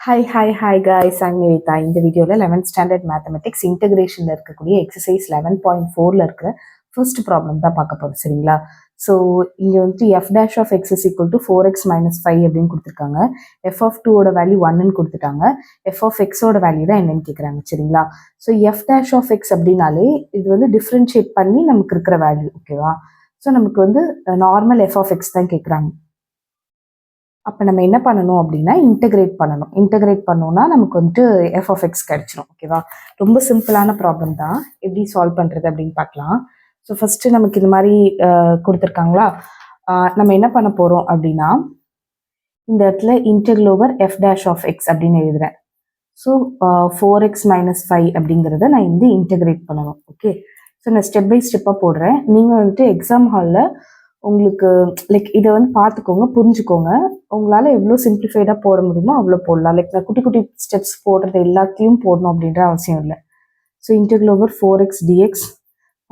Hi guys, I'm Nivita. இந்த வீடியோவில் 11th standard mathematics இன்டகிரேஷனில் இருக்கக்கூடிய எக்ஸசைஸ் 11.4ல் இருக்கிற ஃபர்ஸ்ட் ப்ராப்ளம் தான் பார்க்க போகிறோம். சரிங்களா? ஸோ இங்கே வந்துட்டு f dash of x is equal to 4x minus 5 அப்படின்னு கொடுத்துருக்காங்க. எஃப் ஆஃப் டூவோட வேல்யூ 1ன்னு கொடுத்துட்டாங்க. எஃப் ஆஃப் எக்ஸோட வேல்யூ தான் என்னன்னு கேட்குறாங்க. சரிங்களா? So f dash of x அப்படின்னாலே இது வந்து டிஃப்ரென்ஷியேட் பண்ணி நமக்கு இருக்கிற வேல்யூ. ஓகேவா? ஸோ நமக்கு வந்து நார்மல் எஃப் ஆஃப் எக்ஸ் தான் கேட்குறாங்க. அப்போ நம்ம என்ன பண்ணணும் அப்படின்னா இன்டகிரேட் பண்ணணும். இன்டகிரேட் பண்ணோம்னா நமக்கு வந்துட்டு எஃப் ஆஃப் எக்ஸ் கிடைச்சிடும். ஓகேவா? ரொம்ப சிம்பிளான ப்ராப்ளம் தான். எப்படி சால்வ் பண்ணுறது அப்படின்னு பார்க்கலாம். ஸோ ஃபஸ்ட்டு நமக்கு இது மாதிரி கொடுத்துருக்காங்களா, நம்ம என்ன பண்ண போகிறோம் அப்படின்னா இந்த இடத்துல integral over f dash of x அப்படின்னு எழுதுறேன். ஸோ 4x மைனஸ் 5 அப்படிங்கிறத நான் வந்து இன்டகிரேட் பண்ணணும். ஓகே, ஸோ நான் ஸ்டெப் பை ஸ்டெப்பாக போடுறேன். நீங்கள் வந்துட்டு எக்ஸாம் ஹாலில் உங்களுக்கு லைக் இதை வந்து பார்த்துக்கோங்க, புரிஞ்சுக்கோங்க. உங்களால் எவ்வளோ சிம்பிளிஃபைடாக போட முடியுமோ அவ்வளோ போடலாம். லைக் நான் குட்டி குட்டி ஸ்டெப்ஸ் போடுறது எல்லாத்தையும் போடணும் அப்படின்ற அவசியம் இல்லை. So integral over 4x dx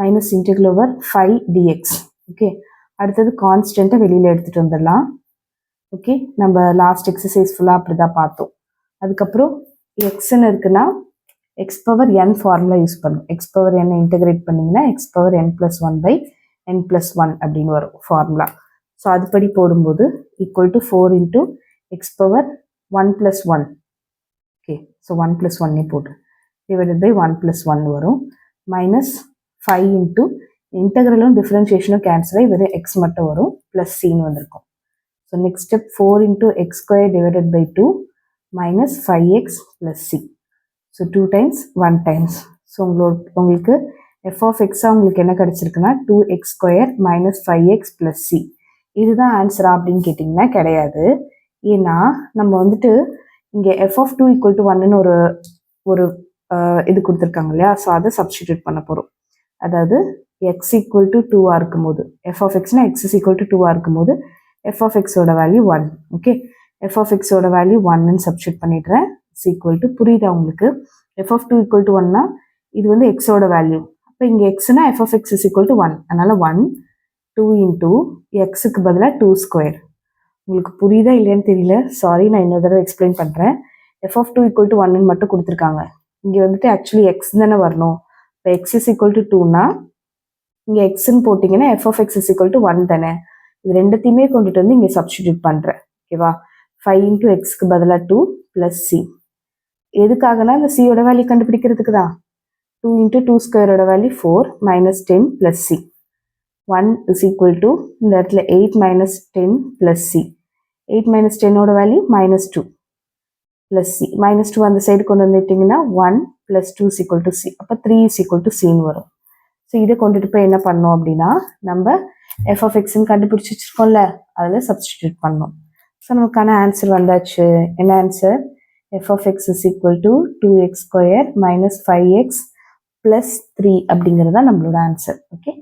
minus integral over 5 dx. Okay, அடுத்தது கான்ஸ்டன்ட்டை வெளியில் எடுத்துகிட்டு வந்துடலாம். ஓகே, நம்ம லாஸ்ட் எக்ஸசைஸ் ஃபுல்லாக அப்படி தான் பார்த்தோம். அதுக்கப்புறம் எக்ஸ்ன்னு இருக்குன்னா X power n formula use பண்ணும். எக்ஸ் பவர் என் இன்டகிரேட் பண்ணிங்கன்னா எக்ஸ் பவர் n + 1/n + 1 அப்படின்னு வரும் ஃபார்முலா. ஸோ அதுபடி போடும்போது equal to 4 × X power 1 + 1. Okay, so 1 + 1 போட்டு டிவைடட் பை 1 + 1 வரும். மைனஸ் 5 × இன்டகிரலும் டிஃப்ரென்ஷியேஷனும் கேன்சல் ஆகி வெறும் எக்ஸ் மட்டும் வரும், ப்ளஸ் சின்னு வந்திருக்கும். So next step 4 × x² divided by 2 minus 5x + c. So 2 times 1 times. So உங்களுக்கு எஃப் ஆஃப் எக்ஸாக உங்களுக்கு என்ன கிடச்சிருக்குன்னா 2x² மைனஸ் 5x + c. இதுதான் ஆன்சரா அப்படின்னு கேட்டிங்கன்னா கிடையாது. ஏன்னா நம்ம வந்துட்டு இங்கே எஃப் ஆஃப் 2 = 1ன்னு ஒரு இது கொடுத்துருக்காங்க இல்லையா? ஸோ அதை சப்ஸ்டிடியூட் பண்ண போகிறோம். அதாவது x = 2ஆக இருக்கும்போது எஃப் ஆஃப் எக்ஸ்னா x = 2ஆக இருக்கும்போது எஃப் ஆஃப் எக்ஸோட வேல்யூ 1. ஓகே, எஃப் ஆஃப் எக்ஸோட வேல்யூ 1ன்னு சப்ஸ்டிடியூட் பண்ணிடுறேன். = புரியுதா உங்களுக்கு? எஃப் ஆஃப் 2 = 1னா இது வந்து எக்ஸோட வேல்யூ. அப்போ இங்கே எக்ஸ்னா எஃப் ஆஃப் எக்ஸ் = 1. அதனால் 1 2 × எக்ஸுக்கு பதிலாக 2². உங்களுக்கு புரியுதா இல்லையான்னு தெரியல, சாரி, நான் இன்னொரு தடவை எக்ஸ்பிளைன் பண்ணுறேன். எஃப் ஆஃப் 2 = 1ன்னு மட்டும் கொடுத்துருக்காங்க. இங்கே வந்துட்டு ஆக்சுவலி எக்ஸ் தானே வரணும். இப்போ எக்ஸ் = 2னா இங்கே எக்ஸ்ன்னு போட்டிங்கன்னா எஃப் ஆஃப் எக்ஸ் = 1 தானே. இது ரெண்டுத்தையுமே கொண்டுட்டு வந்து இங்கே சப்ஸ்டிடியூட் பண்ணுறேன். ஓகேவா? 5 × எக்ஸ்க்கு பதிலாக 2 + c. எதுக்காகனா இந்த சியோட வேல்யூ கண்டுபிடிக்கிறதுக்கு தான். 2 × 2² வேல்யூ 4 மைனஸ் 10 + c. 1 = இந்த இடத்துல 8 மைனஸ் 10 + c. 8 மைனஸ் 10ஓட வேல்யூ -2 + c. -2 அந்த சைடு கொண்டு வந்துட்டிங்கன்னா 1 + 2 = c. அப்போ 3 = cன்னு வரும். ஸோ இதை கொண்டுட்டு போய் என்ன பண்ணோம் அப்படின்னா நம்ம எஃப் ஆஃப் எக்ஸ்ன்னு கண்டுபிடிச்சி வச்சுருக்கோம்ல, அதில் சப்ஸ்டிடியூட் பண்ணோம். ஸோ நமக்கான ஆன்சர் வந்தாச்சு. என்ன answer? F of x = 2x² minus 5x + 3 அப்படிங்கிறது தான் நம்மளோட answer. Okay,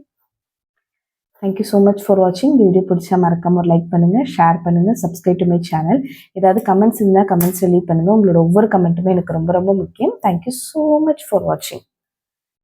thank you so much for வாட்சிங். இந்த வீடியோ பிடிச்சா மறக்காம ஒரு லைக் பண்ணுங்கள், ஷேர் பண்ணுங்கள், சப்ஸ்கிரைப் டு மை சேனல். ஏதாவது கமெண்ட்ஸ் இருந்தால் கமெண்ட்ஸ் லீவ் பண்ணுங்கள். உங்களோட ஒவ்வொரு கமெண்ட்டுமே எனக்கு ரொம்ப ரொம்ப முக்கியம். தேங்க்யூ ஸோ மச் ஃபார் வாட்சிங்.